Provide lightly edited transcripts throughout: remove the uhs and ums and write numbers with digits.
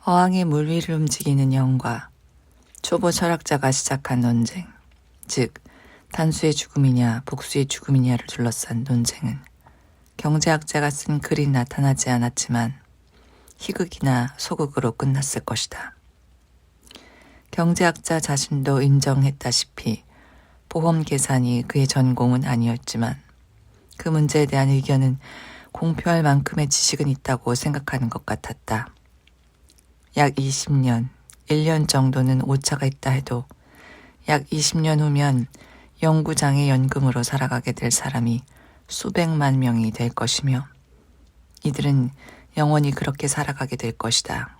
허황의 물 위를 움직이는 영과 초보 철학자가 시작한 논쟁, 즉 단수의 죽음이냐 복수의 죽음이냐를 둘러싼 논쟁은 경제학자가 쓴 글이 나타나지 않았지만 희극이나 소극으로 끝났을 것이다. 경제학자 자신도 인정했다시피 보험 계산이 그의 전공은 아니었지만 그 문제에 대한 의견은 공표할 만큼의 지식은 있다고 생각하는 것 같았다. 약 20년, 1년 정도는 오차가 있다 해도 약 20년 후면 영구장애 연금으로 살아가게 될 사람이 수백만 명이 될 것이며 이들은 영원히 그렇게 살아가게 될 것이다.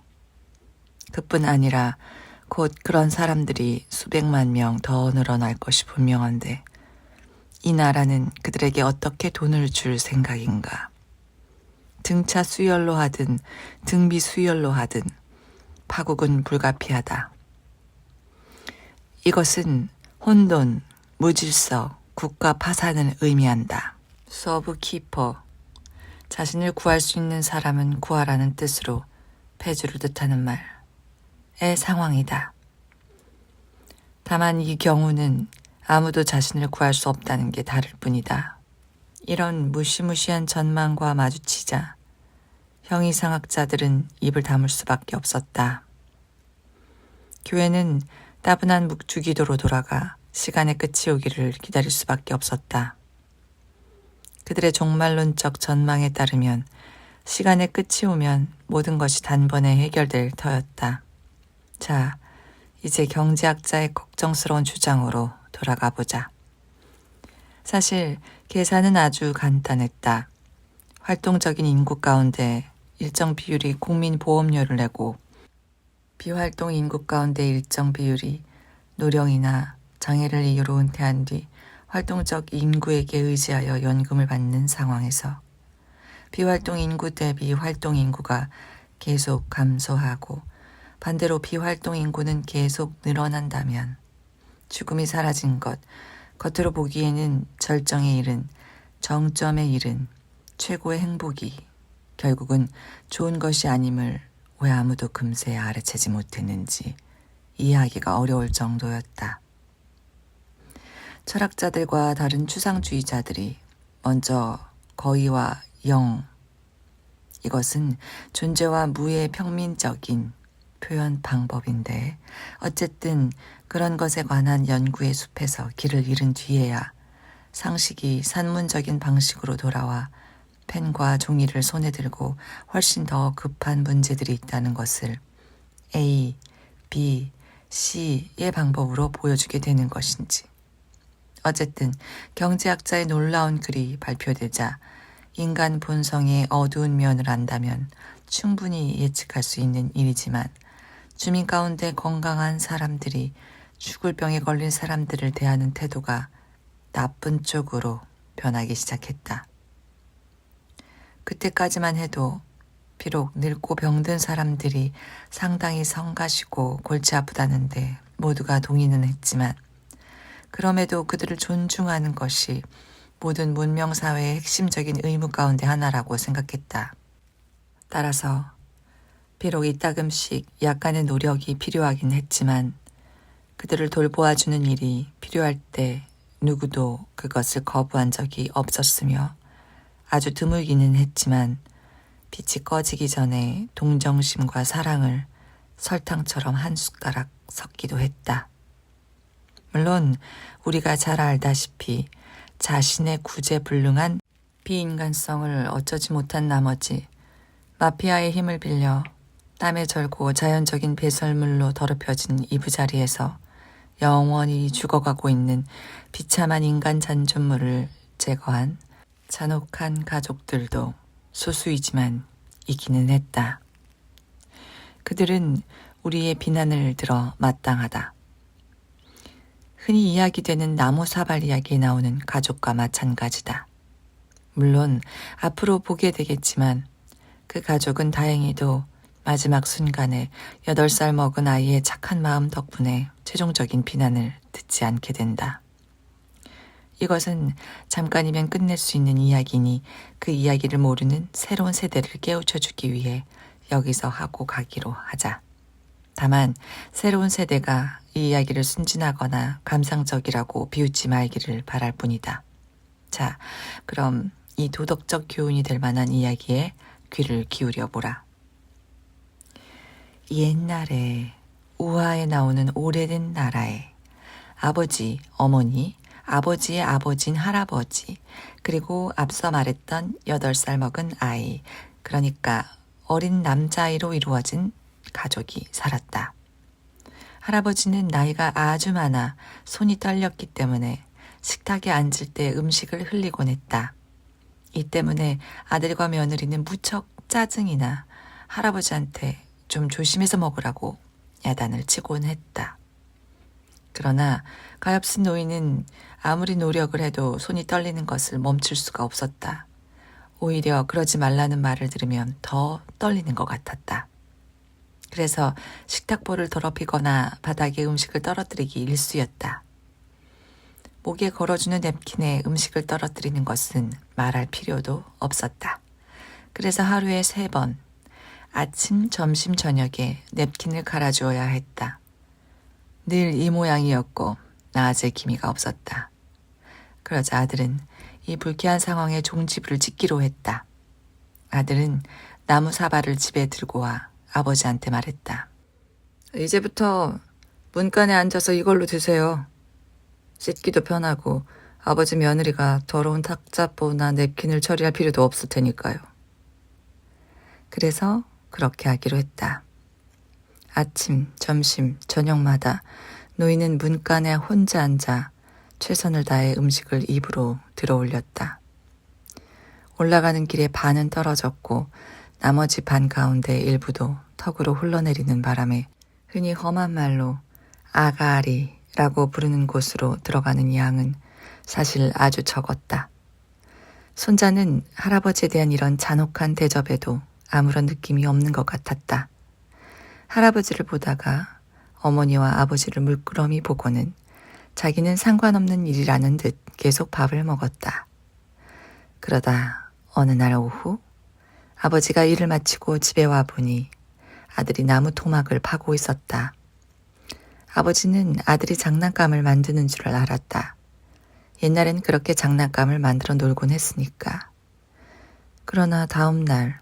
그뿐 아니라 곧 그런 사람들이 수백만 명 더 늘어날 것이 분명한데 이 나라는 그들에게 어떻게 돈을 줄 생각인가? 등차 수열로 하든 등비 수열로 하든 파국은 불가피하다. 이것은 혼돈, 무질서, 국가 파산을 의미한다. 서브 키퍼, 자신을 구할 수 있는 사람은 구하라는 뜻으로 폐주를 뜻하는 말의 상황이다. 다만 이 경우는 아무도 자신을 구할 수 없다는 게 다를 뿐이다. 이런 무시무시한 전망과 마주치자 형이상학자들은 입을 다물 수밖에 없었다. 교회는 따분한 묵주기도로 돌아가 시간의 끝이 오기를 기다릴 수밖에 없었다. 그들의 종말론적 전망에 따르면 시간의 끝이 오면 모든 것이 단번에 해결될 터였다. 자, 이제 경제학자의 걱정스러운 주장으로 돌아가 보자. 사실 계산은 아주 간단했다. 활동적인 인구 가운데 일정 비율이 국민보험료를 내고 비활동 인구 가운데 일정 비율이 노령이나 장애를 이유로 은퇴한 뒤 활동적 인구에게 의지하여 연금을 받는 상황에서 비활동 인구 대비 활동 인구가 계속 감소하고 반대로 비활동 인구는 계속 늘어난다면 죽음이 사라진 것, 겉으로 보기에는 절정에 이른, 정점에 이른 최고의 행복이 결국은 좋은 것이 아님을 왜 아무도 금세 알아채지 못했는지 이해하기가 어려울 정도였다. 철학자들과 다른 추상주의자들이 먼저 거의와 영, 이것은 존재와 무의 평민적인 표현 방법인데 어쨌든 그런 것에 관한 연구의 숲에서 길을 잃은 뒤에야 상식이 산문적인 방식으로 돌아와 펜과 종이를 손에 들고 훨씬 더 급한 문제들이 있다는 것을 A, B, C의 방법으로 보여주게 되는 것인지. 어쨌든 경제학자의 놀라운 글이 발표되자 인간 본성의 어두운 면을 안다면 충분히 예측할 수 있는 일이지만 주민 가운데 건강한 사람들이 죽을 병에 걸린 사람들을 대하는 태도가 나쁜 쪽으로 변하기 시작했다. 그때까지만 해도 비록 늙고 병든 사람들이 상당히 성가시고 골치 아프다는데 모두가 동의는 했지만 그럼에도 그들을 존중하는 것이 모든 문명사회의 핵심적인 의무 가운데 하나라고 생각했다. 따라서 비록 이따금씩 약간의 노력이 필요하긴 했지만 그들을 돌보아주는 일이 필요할 때 누구도 그것을 거부한 적이 없었으며 아주 드물기는 했지만 빛이 꺼지기 전에 동정심과 사랑을 설탕처럼 한 숟가락 섞기도 했다. 물론 우리가 잘 알다시피 자신의 구제불능한 비인간성을 어쩌지 못한 나머지 마피아의 힘을 빌려 땀에 절고 자연적인 배설물로 더럽혀진 이부자리에서 영원히 죽어가고 있는 비참한 인간 잔존물을 제거한 잔혹한 가족들도 소수이지만 있기는 했다. 그들은 우리의 비난을 들어 마땅하다. 흔히 이야기되는 나무 사발 이야기에 나오는 가족과 마찬가지다. 물론 앞으로 보게 되겠지만 그 가족은 다행히도 마지막 순간에 8살 먹은 아이의 착한 마음 덕분에 최종적인 비난을 듣지 않게 된다. 이것은 잠깐이면 끝낼 수 있는 이야기니 그 이야기를 모르는 새로운 세대를 깨우쳐주기 위해 여기서 하고 가기로 하자. 다만 새로운 세대가 이 이야기를 순진하거나 감상적이라고 비웃지 말기를 바랄 뿐이다. 자, 그럼 이 도덕적 교훈이 될 만한 이야기에 귀를 기울여 보라. 옛날에 우화에 나오는 오래된 나라에 아버지, 어머니, 아버지의 아버지인 할아버지, 그리고 앞서 말했던 8살 먹은 아이, 그러니까 어린 남자아이로 이루어진 가족이 살았다. 할아버지는 나이가 아주 많아 손이 떨렸기 때문에 식탁에 앉을 때 음식을 흘리곤 했다. 이 때문에 아들과 며느리는 무척 짜증이 나 할아버지한테 좀 조심해서 먹으라고 야단을 치곤 했다. 그러나 가엾은 노인은 아무리 노력을 해도 손이 떨리는 것을 멈출 수가 없었다. 오히려 그러지 말라는 말을 들으면 더 떨리는 것 같았다. 그래서 식탁보를 더럽히거나 바닥에 음식을 떨어뜨리기 일쑤였다. 목에 걸어주는 냅킨에 음식을 떨어뜨리는 것은 말할 필요도 없었다. 그래서 하루에 3번, 아침, 점심, 저녁에 냅킨을 갈아주어야 했다. 늘 이 모양이었고 나아질 기미가 없었다. 그러자 아들은 이 불쾌한 상황에 종지부를 짓기로 했다. 아들은 나무 사발을 집에 들고 와 아버지한테 말했다. 이제부터 문간에 앉아서 이걸로 드세요. 씻기도 편하고 아버지 며느리가 더러운 탁자보나 냅킨을 처리할 필요도 없을 테니까요. 그래서 그렇게 하기로 했다. 아침, 점심, 저녁마다 노인은 문간에 혼자 앉아 최선을 다해 음식을 입으로 들어올렸다. 올라가는 길에 반은 떨어졌고 나머지 반 가운데 일부도 턱으로 흘러내리는 바람에 흔히 험한 말로 아가리라고 부르는 곳으로 들어가는 양은 사실 아주 적었다. 손자는 할아버지에 대한 이런 잔혹한 대접에도 아무런 느낌이 없는 것 같았다. 할아버지를 보다가 어머니와 아버지를 물끄러미 보고는 자기는 상관없는 일이라는 듯 계속 밥을 먹었다. 그러다 어느 날 오후 아버지가 일을 마치고 집에 와보니 아들이 나무 토막을 파고 있었다. 아버지는 아들이 장난감을 만드는 줄 알았다. 옛날엔 그렇게 장난감을 만들어 놀곤 했으니까. 그러나 다음 날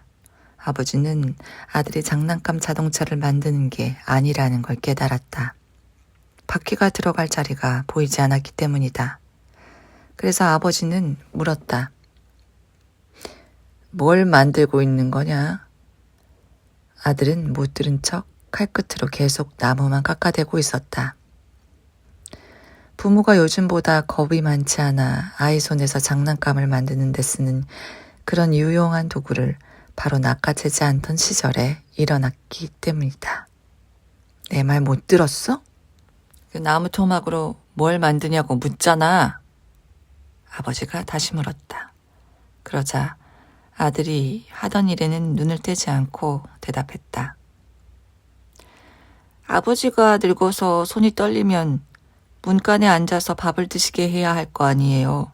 아버지는 아들이 장난감 자동차를 만드는 게 아니라는 걸 깨달았다. 바퀴가 들어갈 자리가 보이지 않았기 때문이다. 그래서 아버지는 물었다. 뭘 만들고 있는 거냐? 아들은 못 들은 척 칼끝으로 계속 나무만 깎아대고 있었다. 부모가 요즘보다 겁이 많지 않아 아이 손에서 장난감을 만드는 데 쓰는 그런 유용한 도구를 바로 낚아채지 않던 시절에 일어났기 때문이다. 내 말 못 들었어? 그 나무 토막으로 뭘 만드냐고 묻잖아. 아버지가 다시 물었다. 그러자 아들이 하던 일에는 눈을 떼지 않고 대답했다. 아버지가 늙어서 손이 떨리면 문간에 앉아서 밥을 드시게 해야 할 거 아니에요.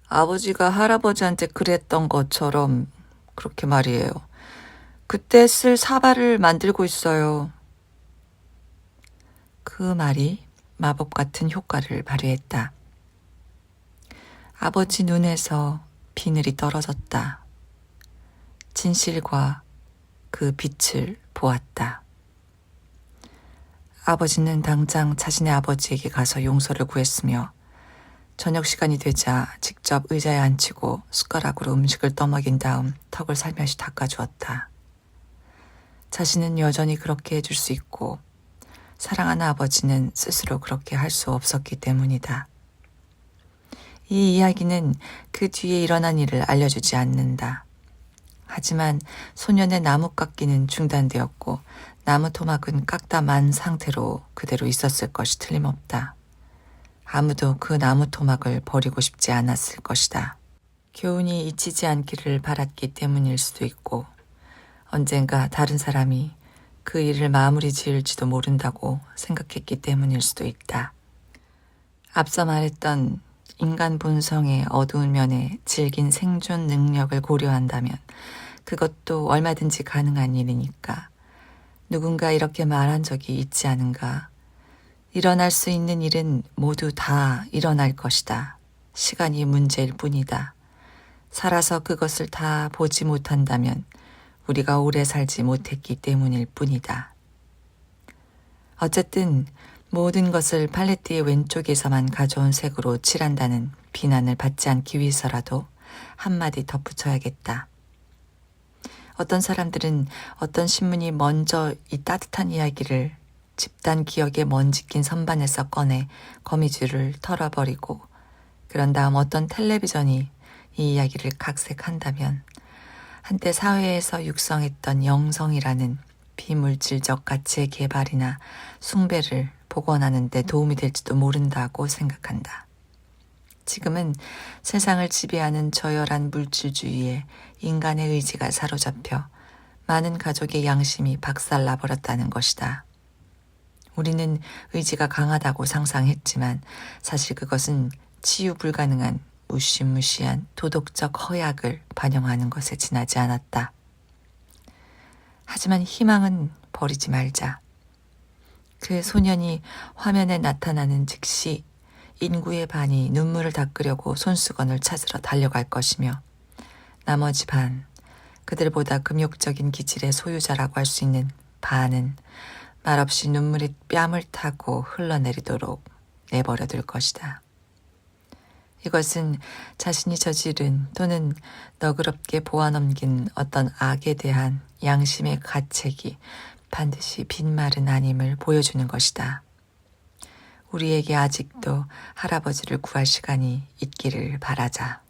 아버지가 할아버지한테 그랬던 것처럼 그렇게 말이에요. 그때 쓸 사발을 만들고 있어요. 그 말이 마법 같은 효과를 발휘했다. 아버지 눈에서 비늘이 떨어졌다. 진실과 그 빛을 보았다. 아버지는 당장 자신의 아버지에게 가서 용서를 구했으며 저녁 시간이 되자 직접 의자에 앉히고 숟가락으로 음식을 떠먹인 다음 턱을 살며시 닦아주었다. 자신은 여전히 그렇게 해줄 수 있고 사랑하는 아버지는 스스로 그렇게 할 수 없었기 때문이다. 이 이야기는 그 뒤에 일어난 일을 알려주지 않는다. 하지만 소년의 나무 깎기는 중단되었고 나무 토막은 깎다 만 상태로 그대로 있었을 것이 틀림없다. 아무도 그 나무 토막을 버리고 싶지 않았을 것이다. 교훈이 잊히지 않기를 바랐기 때문일 수도 있고 언젠가 다른 사람이 그 일을 마무리 지을지도 모른다고 생각했기 때문일 수도 있다. 앞서 말했던 인간 본성의 어두운 면에 질긴 생존 능력을 고려한다면 그것도 얼마든지 가능한 일이니까. 누군가 이렇게 말한 적이 있지 않은가. 일어날 수 있는 일은 모두 다 일어날 것이다. 시간이 문제일 뿐이다. 살아서 그것을 다 보지 못한다면 우리가 오래 살지 못했기 때문일 뿐이다. 어쨌든 모든 것을 팔레트의 왼쪽에서만 가져온 색으로 칠한다는 비난을 받지 않기 위해서라도 한마디 덧붙여야겠다. 어떤 사람들은 어떤 신문이 먼저 이 따뜻한 이야기를 집단 기억에 먼지 낀 선반에서 꺼내 거미줄을 털어버리고 그런 다음 어떤 텔레비전이 이 이야기를 각색한다면 한때 사회에서 육성했던 영성이라는 비물질적 가치의 개발이나 숭배를 복원하는 데 도움이 될지도 모른다고 생각한다. 지금은 세상을 지배하는 저열한 물질주의에 인간의 의지가 사로잡혀 많은 가족의 양심이 박살나버렸다는 것이다. 우리는 의지가 강하다고 상상했지만 사실 그것은 치유 불가능한 무시무시한 도덕적 허약을 반영하는 것에 지나지 않았다. 하지만 희망은 버리지 말자. 그 소년이 화면에 나타나는 즉시 인구의 반이 눈물을 닦으려고 손수건을 찾으러 달려갈 것이며 나머지 반, 그들보다 금욕적인 기질의 소유자라고 할 수 있는 반은 말없이 눈물이 뺨을 타고 흘러내리도록 내버려둘 것이다. 이것은 자신이 저지른 또는 너그럽게 보아넘긴 어떤 악에 대한 양심의 가책이 반드시 빈말은 아님을 보여주는 것이다. 우리에게 아직도 할아버지를 구할 시간이 있기를 바라자.